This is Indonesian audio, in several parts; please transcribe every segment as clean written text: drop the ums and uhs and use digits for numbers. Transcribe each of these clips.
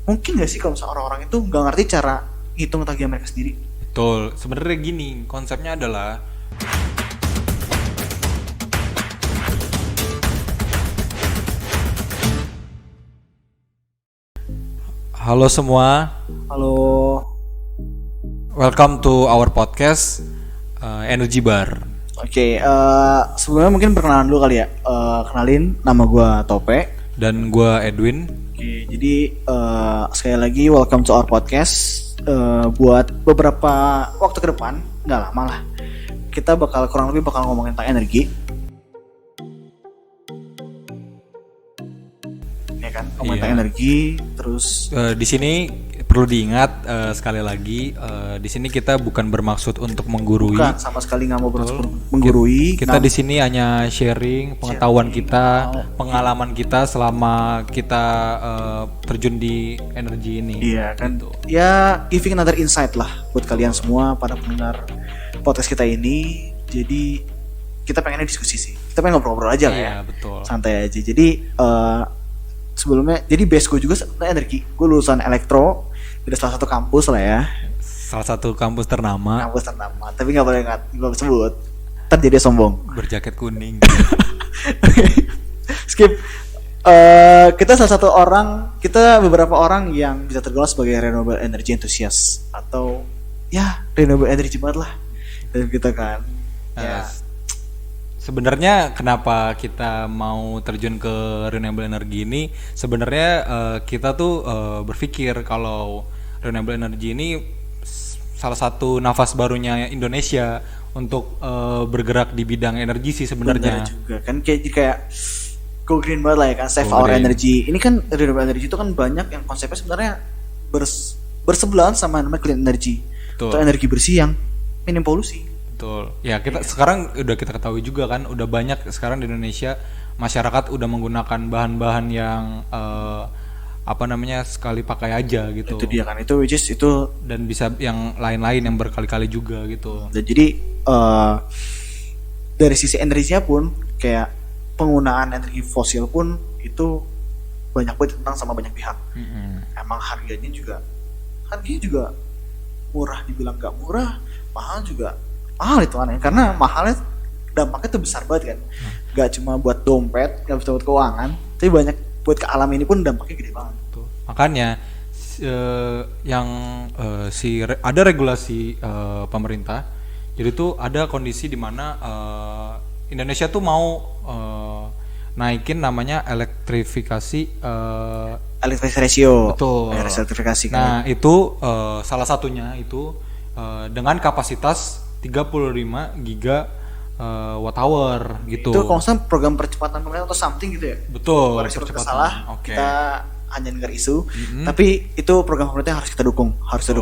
mungkin nggak sih kalau misalnya orang-orang itu nggak ngerti cara ngitung tagihan mereka sendiri? Betul. Sebenarnya gini, konsepnya adalah halo semua, Halo. welcome to our podcast Energy Bar. Oke, sebelumnya mungkin perkenalan dulu kali ya. Kenalin, nama gue Tope. Dan gua Edwin. Oke, jadi sekali lagi welcome to our podcast. Buat beberapa waktu ke depan, nggak lama lah, kita kurang lebih bakal ngomongin tentang energi. Ya kan, ngomongin tentang energi. Terus Di sini perlu diingat sekali lagi, di sini kita bukan bermaksud untuk menggurui. bukan sama sekali nggak mau menggurui. Kita di sini hanya sharing pengetahuan kita, pengalaman kita selama kita terjun di energi ini. Iya kan, ya giving another insight lah buat kalian semua para pendengar podcast kita ini. Jadi kita pengennya diskusi sih, kita pengen ngobrol-ngobrol aja lah ya, Betul. santai aja. Jadi sebelumnya, jadi base gue juga sebenarnya energi. Gue lulusan elektro dari salah satu kampus lah ya, Salah satu kampus ternama, kampus ternama. Tapi nggak boleh gue sebut, ntar jadi sombong. berjaket kuning. Skip. Kita salah satu orang, kita beberapa orang yang bisa tergolong sebagai renewable energy enthusiast atau ya renewable energy banget lah dari kita kan. Ya, Sebenarnya kenapa kita mau terjun ke renewable energy ini? Sebenarnya kita tuh berpikir kalau renewable energy ini salah satu nafas barunya Indonesia untuk bergerak di bidang energi sih sebenarnya. benar juga kan, kayak go green banget lah ya kan, save Go our green. energy. Ini kan renewable energy itu kan banyak yang konsepnya sebenarnya bersebelahan sama namanya clean energy. Betul. Atau energi bersih yang minim polusi. Betul. Ya kita sekarang udah kita ketahui juga kan, udah banyak sekarang di Indonesia masyarakat udah menggunakan bahan-bahan yang sekali pakai aja gitu. Itu dia kan, itu which is itu. Dan bisa yang lain-lain yang berkali-kali juga gitu. Dan jadi dari sisi energinya pun kayak penggunaan energi fosil pun itu banyak banget tentang sama banyak pihak. Emang harganya juga murah, dibilang nggak murah, mahal juga mahal itu aneh, karena mahalnya dampaknya tuh besar banget kan. Nggak cuma buat dompet, nggak bisa buat keuangan, tapi banyak buat ke alam ini pun dampaknya gede banget. Tuh. Makanya ada regulasi pemerintah. Jadi tuh ada kondisi di mana Indonesia tuh mau naikin namanya elektrifikasi. Electricity ratio. Betul. Elektrifikasi kan. Nah itu salah satunya itu dengan kapasitas 35 giga watt hour gitu. Itu kalau nggak salah program percepatan pemerintah atau something gitu ya. Betul. Kalau kita salah, Oke. kita hanya dengar isu. Tapi itu program pemerintah harus kita dukung,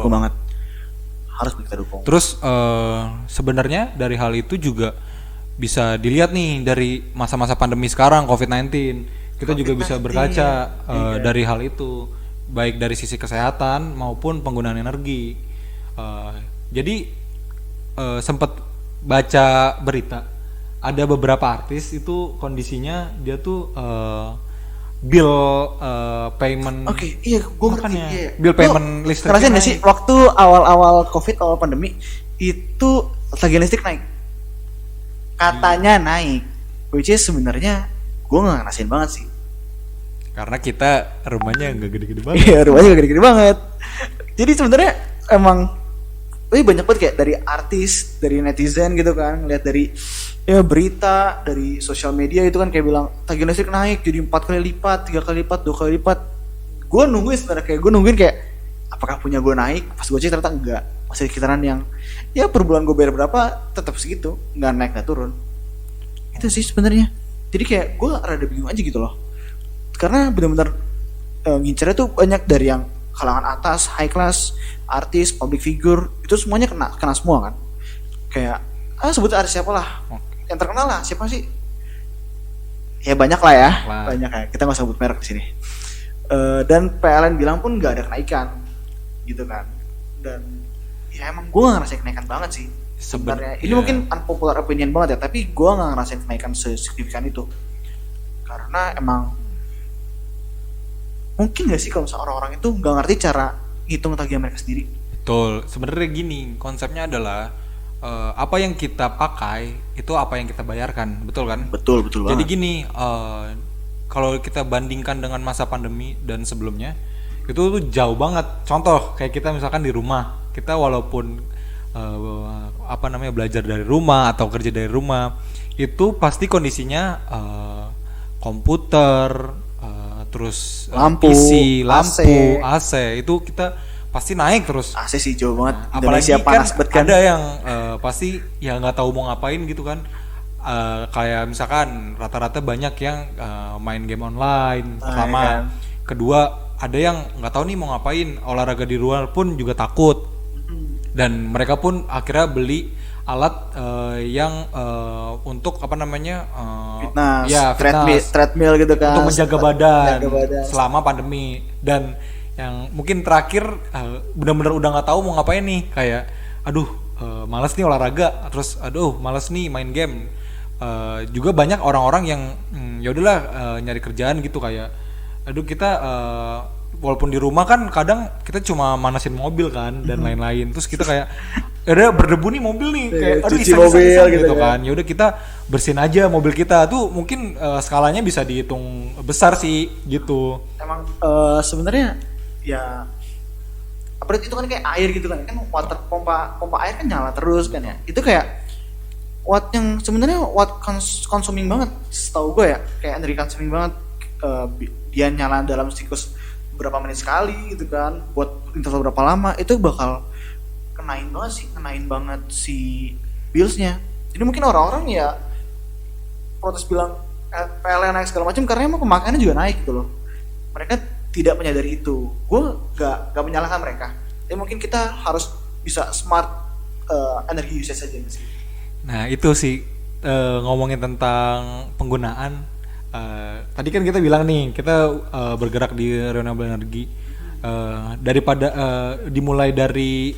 banget. Harus kita dukung. Terus sebenarnya dari hal itu juga bisa dilihat nih dari masa-masa pandemi sekarang COVID-19. Kita juga bisa berkaca dari hal itu, baik dari sisi kesehatan maupun penggunaan energi. Jadi sempat baca berita, ada beberapa artis itu kondisinya dia tuh bill payment. Oke, iya, gue ngerti. Makanya, Iya. bill payment listrik Ngerasain nggak naik. sih waktu awal-awal COVID, awal pandemi itu tagihan listrik naik? Katanya naik, which is sebenarnya gue nggak ngerasain banget sih. Karena kita rumahnya nggak gede-gede banget. Iya, rumahnya gak gede-gede banget. Jadi sebenarnya emang banyak banget kayak dari artis, dari netizen gitu kan, ngeliat dari berita, dari sosial media itu kan kayak bilang tagihan listrik naik jadi 4 kali lipat, 3 kali lipat, 2 kali lipat. Gue nungguin sebenarnya, kayak apakah punya gue naik? Pas gue cek ternyata enggak, masih sekitaran yang ya per bulan gue bayar berapa tetap segitu, nggak naik nggak turun. Itu sih sebenarnya. Jadi kayak gue rada bingung aja gitu loh, karena benar-benar ngincernya tuh banyak dari yang kalangan atas, high class, artis, public figure, itu semuanya kena semua kan. Kayak sebut artis siapa lah, yang terkenal lah, siapa sih? Ya banyak lah ya, banyak ya. Kita nggak sebut merek di sini. Dan PLN bilang pun nggak ada kenaikan, gitu kan. Dan ya emang gue nggak ngerasain kenaikan banget sih. Sebenarnya ini mungkin unpopular opinion banget ya, tapi gue nggak ngerasain kenaikan sesignifikan itu. Karena emang mungkin gak sih kalau misalnya orang-orang itu nggak ngerti cara ngitung tagihan mereka sendiri? Betul. Sebenarnya gini, konsepnya adalah apa yang kita pakai itu apa yang kita bayarkan, betul kan? Betul Jadi banget. gini, kalau kita bandingkan dengan masa pandemi dan sebelumnya, itu tuh jauh banget. Contoh kayak kita misalkan di rumah, kita walaupun apa namanya belajar dari rumah atau kerja dari rumah, itu pasti kondisinya komputer, terus Lampu, PC, lampu, AC. AC, itu kita pasti naik terus. AC sih jauh banget. Apalagi Indonesia panas kan banget kan. ada yang pasti ya nggak tahu mau ngapain gitu kan. Kayak misalkan rata-rata banyak yang main game online pertama, kan. kedua ada yang nggak tahu nih mau ngapain, olahraga di luar pun juga takut, dan mereka pun akhirnya beli alat yang untuk apa namanya Fitness, ya treadmill gitu kan. untuk menjaga badan, Menjaga badan. selama pandemi. Dan yang mungkin terakhir benar-benar udah nggak tahu mau ngapain nih, kayak aduh malas nih olahraga, terus aduh malas nih main game. Juga banyak orang-orang yang ya udahlah nyari kerjaan gitu, kayak aduh kita walaupun di rumah kan kadang kita cuma manasin mobil kan dan lain-lain, terus kita kayak ya udah berdebu nih mobil nih, kayak aduh cuci iseng-iseng mobil gitu gitu kan. Ya udah kita bersihin aja mobil kita tuh, mungkin skalanya bisa dihitung besar sih gitu. Emang sebenarnya ya apa itu kan kayak air gitu kan water pompa air kan nyala terus kan ya, itu kayak watt yang sebenarnya watt consuming banget setahu gue ya, kayak energi consuming banget. Dia nyala dalam siklus berapa menit sekali gitu kan, buat interval berapa lama, itu bakal kenain banget si billsnya. Jadi mungkin orang-orang ya protes bilang PLN naik segala macam karena emang pemakaiannya juga naik gitu loh. Mereka tidak menyadari itu. Gue gak menyalahkan mereka. Tapi mungkin kita harus bisa smart energi usage saja sih. Nah itu sih ngomongin tentang penggunaan. Tadi kan kita bilang nih kita bergerak di renewable energy, daripada dimulai dari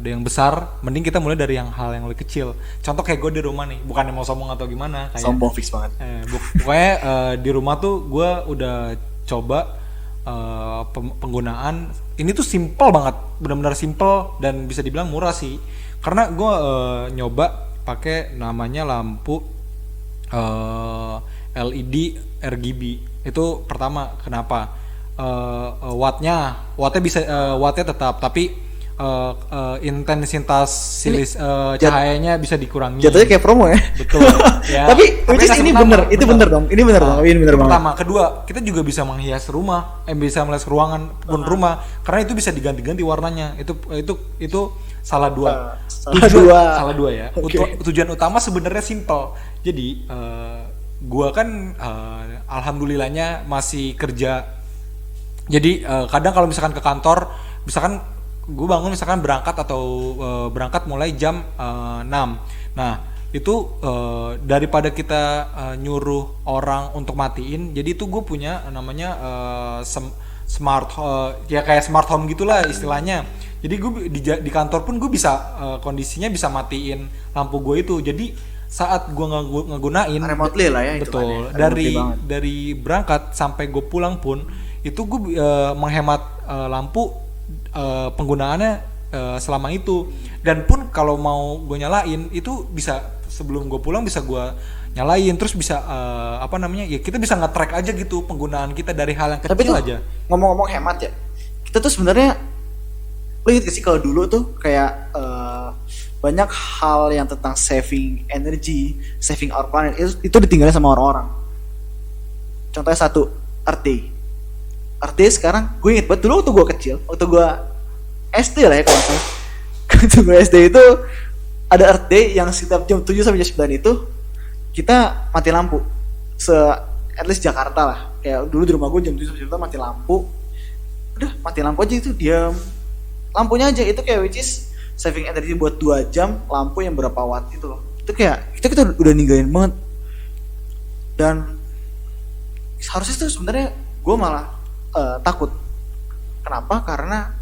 yang besar, mending kita mulai dari hal yang lebih kecil. Contoh kayak gue di rumah nih, bukan mau sombong atau gimana, kayak Sombong fix banget. pokoknya di rumah tuh gue udah coba penggunaan ini tuh simple banget, benar-benar simple dan bisa dibilang murah sih, karena gue nyoba pakai namanya lampu LED RGB. Itu pertama, kenapa wattnya bisa wattnya tetap, tapi intensitas cahayanya bisa dikurangi. Jatuhnya kayak promo ya. Betul. Ya. Tapi which is kasih ini pertama, bener, itu bener dong. Ini bener dong. Ini bener banget. Pertama, kedua, kita juga bisa menghias rumah, bisa menghias ruangan pun rumah, karena itu bisa diganti-ganti warnanya. Itu salah dua. Salah dua ya. Okay. Tujuan utama sebenarnya simple. Jadi gua kan alhamdulillahnya masih kerja. Jadi kadang kalau misalkan ke kantor, misalkan gue bangun misalkan berangkat mulai jam 6. Nah itu daripada kita nyuruh orang untuk matiin, jadi itu gue punya namanya ya kayak smart home gitulah istilahnya. Jadi gue di kantor pun gue bisa kondisinya bisa matiin lampu gue itu. Jadi saat gue ngegunain remotely lah ya, betul, itu dari berangkat sampai gue pulang pun itu gue menghemat lampu penggunaannya selama itu. Dan pun kalau mau gue nyalain itu bisa sebelum gue pulang bisa gue nyalain, terus bisa apa namanya ya, kita bisa nge-track aja gitu penggunaan kita dari hal yang kecil. Tapi tuh, aja ngomong-ngomong hemat ya, kita tuh sebenarnya lo inget gak sih kalau dulu tuh kayak banyak hal yang tentang saving energy, saving our planet itu ditinggalin sama orang-orang. Contohnya satu, Earth Day. Earth Day sekarang gue inget banget dulu waktu gue kecil, waktu gue SD lah ya kalau nggak salah. Waktu gue SD itu ada Earth Day yang setiap jam 7 sampai jam 9 itu kita mati lampu. At least Jakarta lah. Kayak dulu di rumah gue jam 7 sampai jam 9 mati lampu. Udah mati lampu aja itu, diam. Lampunya aja itu kayak which is saving energy buat 2 jam lampu yang berapa watt itu loh. Itu kayak kita udah ninggalin banget. Dan harusnya tuh sebenarnya gue malah takut. Kenapa? Karena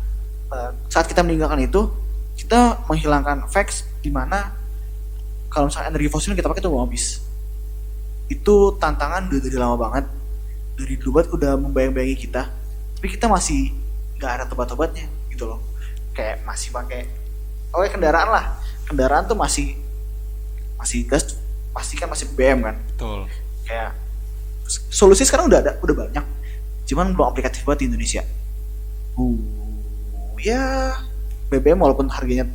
saat kita meninggalkan itu kita menghilangkan facts di mana kalau misalnya energi fosil yang kita pakai itu mau habis. Itu tantangan udah dari lama banget, dari dulu banget udah membayang-bayangi kita. tapi kita masih nggak ada tobat-tobatnya gitu loh. Kayak masih pakai kendaraan lah, kendaraan tuh masih gas, pasti kan masih BBM kan. Betul. Kayak solusi sekarang udah banyak, cuman belum aplikatif banget di Indonesia. Ya BBM walaupun harganya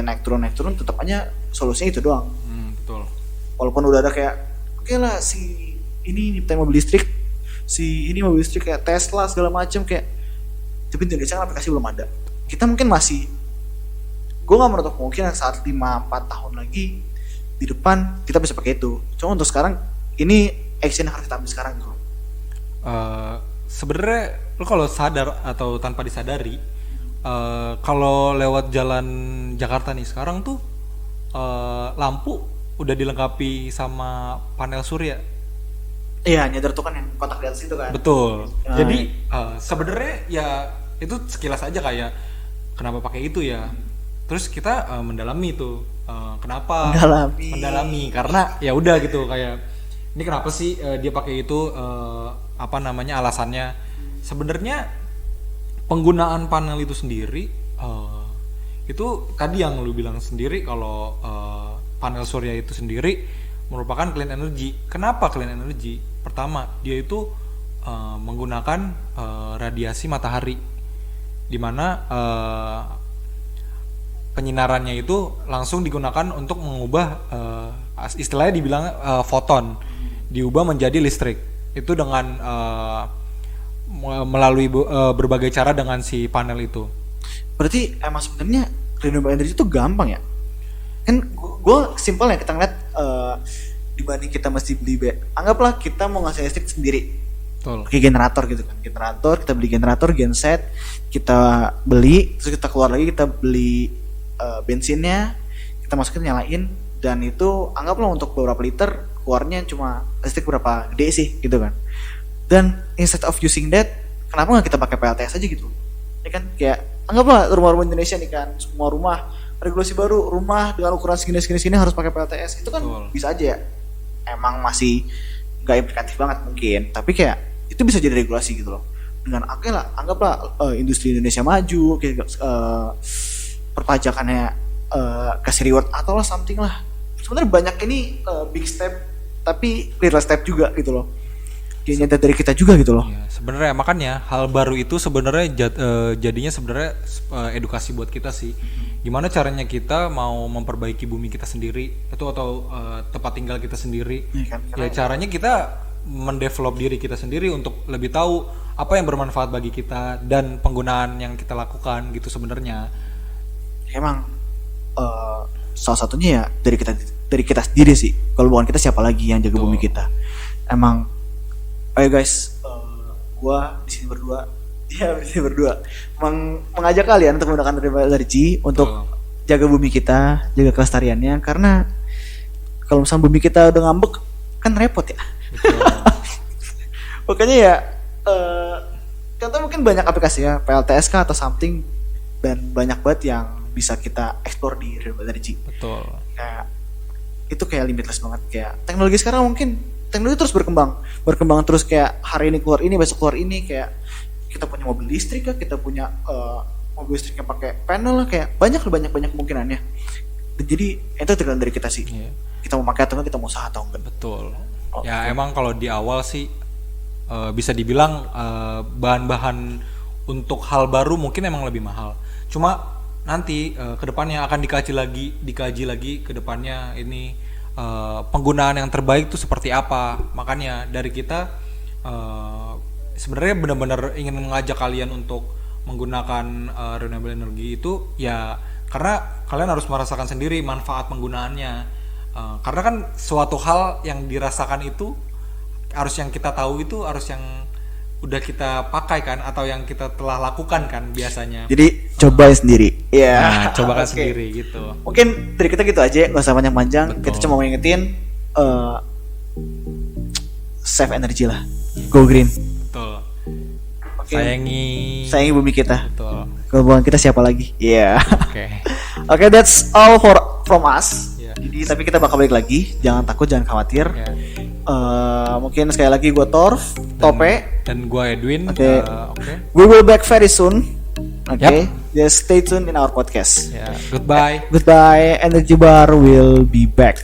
naik turun tetap aja solusinya itu doang. Betul. Walaupun udah ada kayak oke lah si ini nyiptain mobil listrik, si ini mobil listrik kayak Tesla segala macam kayak, tapi di Indonesia kan aplikasi belum ada. Kita mungkin masih, gue nggak menutup kemungkinan saat 5-4 tahun lagi di depan kita bisa pakai itu. Cuma untuk sekarang ini action yang harus kita ambil sekarang gitu. Sebenarnya lo kalau sadar atau tanpa disadari, kalau lewat jalan Jakarta nih sekarang tuh lampu udah dilengkapi sama panel surya. Iya, nyadar tuh kan yang kotak di atas itu kan. Betul. Jadi sebenarnya ya itu sekilas aja kayak kenapa pakai itu ya. Terus kita mendalami itu kenapa? Mendalami karena ya udah gitu kayak ini kenapa sih dia pakai itu, apa namanya alasannya. Sebenarnya penggunaan panel itu sendiri itu tadi yang lu bilang sendiri kalau panel surya itu sendiri merupakan clean energy. Kenapa clean energy? Pertama, dia itu menggunakan radiasi matahari, di mana penyinarannya itu langsung digunakan untuk mengubah istilahnya dibilang foton, diubah menjadi listrik. Itu dengan melalui berbagai cara dengan si panel itu. Berarti emang sebenarnya renewable energy itu gampang ya? Kan gue simpel ya, kita ngeliat dibanding kita mesti beli anggaplah kita mau ngasih listrik sendiri. Betul. Pakai generator gitu kan. Generator, kita beli generator, genset, kita beli, terus kita keluar lagi kita beli bensinnya, kita masukin nyalain, dan itu anggaplah untuk beberapa liter keluarnya cuma listrik berapa gede sih gitu kan. Dan instead of using that, kenapa nggak kita pakai PLTS aja gitu? Ini kan kayak anggaplah rumah-rumah Indonesia nih kan, semua rumah regulasi baru, rumah dengan ukuran segini harus pakai PLTS. Itu kan bisa aja ya. Emang masih nggak implikatif banget mungkin, tapi kayak itu bisa jadi regulasi gitu loh. Dengan anggaplah industri Indonesia maju, kayak perpajakannya kasih reward atau lah something lah. Sebenarnya banyak ini big step, tapi little step juga gitu loh. Nyata dari kita juga gitu loh. Ya, sebenarnya makanya hal baru itu sebenarnya jadinya sebenarnya edukasi buat kita sih. Gimana caranya kita mau memperbaiki bumi kita sendiri atau tempat tinggal kita sendiri. Ya caranya kita mendevelop diri kita sendiri untuk lebih tahu apa yang bermanfaat bagi kita dan penggunaan yang kita lakukan gitu sebenarnya. Emang salah satunya ya dari kita sendiri sih. Kalau bukan kita siapa lagi yang jaga bumi kita? Emang ayo guys, gua di sini berdua, mengajak kalian untuk menggunakan renewable energy untuk jaga bumi kita, jaga kelestariannya. Karena kalau misalnya bumi kita udah ngambek, kan repot ya. Makanya ya, contoh mungkin banyak aplikasi ya, PLTS atau something, dan banyak banget yang bisa kita explore di renewable energy. Betul. Kayak itu kayak limitless banget. Kayak teknologi sekarang mungkin teknologi terus berkembang terus, kayak hari ini keluar ini, besok keluar ini, kayak kita punya mobil listrik lah, kita punya mobil listrik yang pakai panel lah, kayak banyak kemungkinannya. Jadi itu tergantung dari kita sih. Yeah. Kita mau pakai atau enggak, kita mau usaha atau enggak. Betul. Ya emang kalau di awal sih bisa dibilang bahan-bahan untuk hal baru mungkin emang lebih mahal. Cuma nanti kedepannya akan dikaji lagi kedepannya ini penggunaan yang terbaik itu seperti apa. Makanya dari kita sebenarnya benar-benar ingin mengajak kalian untuk menggunakan renewable energy itu ya karena kalian harus merasakan sendiri manfaat penggunaannya. Karena kan suatu hal yang dirasakan itu harus yang kita tahu, itu harus yang udah kita pakai kan, atau yang kita telah lakukan kan biasanya. Jadi cobain sendiri. Ya. Nah, cobakan sendiri gitu. Mungkin dari kita gitu aja, nggak usah panjang-panjang. Kita cuma mau ngingetin save energy lah, go green. Betul. Okay. Sayangi bumi kita. Betul. Kalau bukan kita siapa lagi? Iya. Oke. Oke, that's all from us. Yeah. Jadi tapi kita bakal balik lagi. Jangan takut, jangan khawatir. Yeah. Mungkin sekali lagi gue Torf, Tope. Dan gua Edwin. Oke. Oke. We will back very soon. Okay. Yep. Just stay tuned in our podcast. Ya, goodbye. Goodbye. Energy Bar will be back.